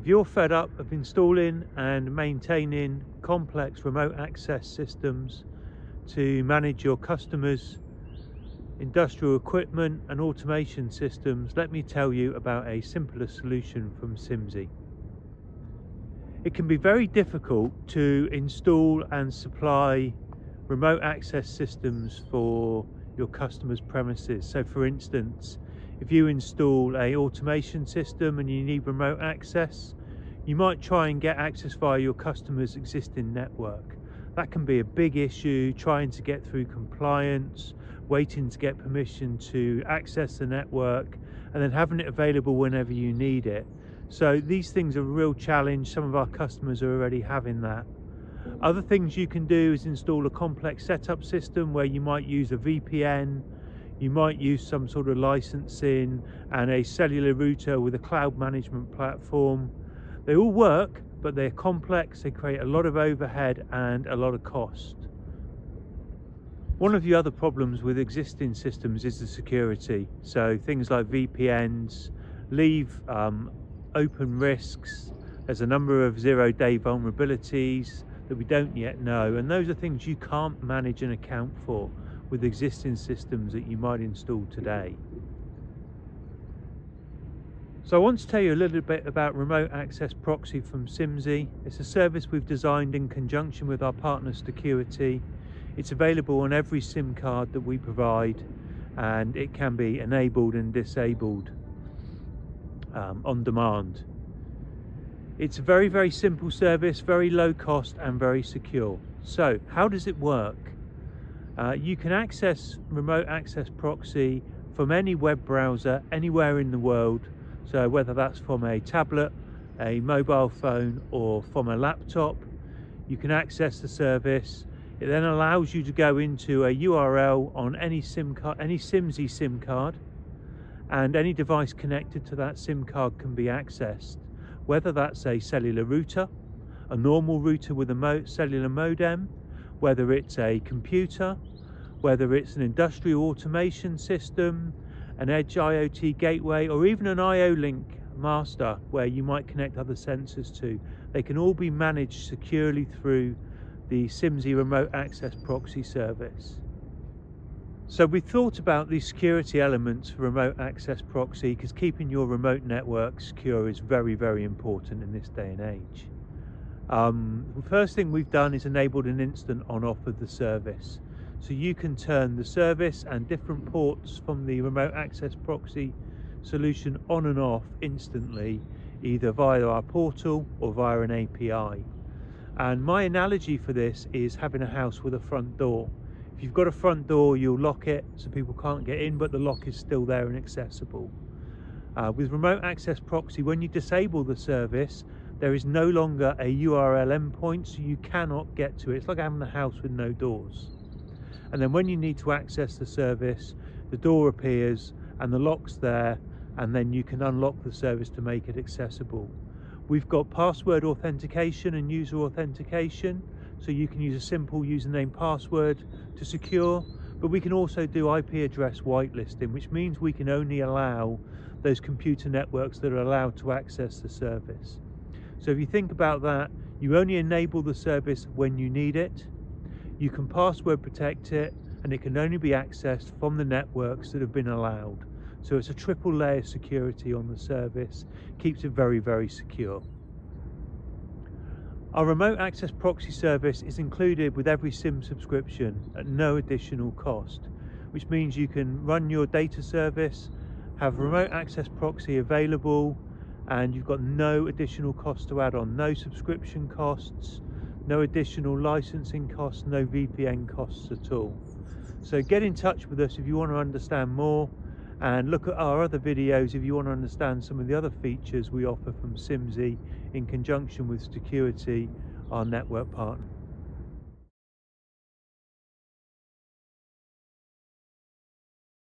If you're fed up of installing and maintaining complex remote access systems to manage your customers' industrial equipment and automation systems, let me tell you about a simpler solution from S-imsy. It can be very difficult to install and supply remote access systems for your customers' premises. So for instance, if you install an automation system and you need remote access, you might try and get access via your customer's existing network. That can be a big issue, trying to get through compliance, waiting to get permission to access the network, and then having it available whenever you need it. So these things are a real challenge. Some of our customers are already having that. Other things you can do is install a complex setup system where you might use a VPN, you might use some sort of licensing and a cellular router with a cloud management platform. They all work, but they're complex, they create a lot of overhead and a lot of cost. One of the other problems with existing systems is the security. So things like VPNs leave open risks. There's a number of zero-day vulnerabilities that we don't yet know, and those are things you can't manage and account for with existing systems that you might install today. So I want to tell you a little bit about Remote Access Proxy from S-imsy. It's a service we've designed in conjunction with our partner Security. It's available on every SIM card that we provide, and it can be enabled and disabled on demand. It's a very, very simple service, very low cost and very secure. So how does it work? You can access Remote Access Proxy from any web browser anywhere in the world. So whether that's from a tablet, a mobile phone, or from a laptop, you can access the service. It then allows you to go into a URL on any SIM card, any S-imsy SIM card, and any device connected to that SIM card can be accessed. Whether that's a cellular router, a normal router with a cellular modem, whether it's a computer, whether it's an industrial automation system, an edge IoT gateway, or even an IO-Link master where you might connect other sensors to. They can all be managed securely through the S-imsy Remote Access Proxy service. So we thought about these security elements for Remote Access Proxy because keeping your remote network secure is very, very important in this day and age. The first thing we've done is enabled an instant on-off of the service. So you can turn the service and different ports from the Remote Access Proxy solution on and off instantly, either via our portal or via an API. And my analogy for this is having a house with a front door. If you've got a front door, you'll lock it so people can't get in, but the lock is still there and accessible. With Remote Access Proxy, when you disable the service, there is no longer a URL endpoint, so you cannot get to it. It's like having a house with no doors. And then when you need to access the service, the door appears and the lock's there, and then you can unlock the service to make it accessible. We've got password authentication and user authentication, so you can use a simple username password to secure, but we can also do IP address whitelisting, which means we can only allow those computer networks that are allowed to access the service. So if you think about that, you only enable the service when you need it, you can password protect it, and it can only be accessed from the networks that have been allowed. So it's a triple layer security on the service, keeps it very, very secure. Our Remote Access Proxy service is included with every SIM subscription at no additional cost, which means you can run your data service, have Remote Access Proxy available, and you've got no additional cost to add on, no subscription costs, no additional licensing costs, no VPN costs at all. So get in touch with us if you want to understand more, and look at our other videos if you want to understand some of the other features we offer from S-imsy in conjunction with Security, our network partner.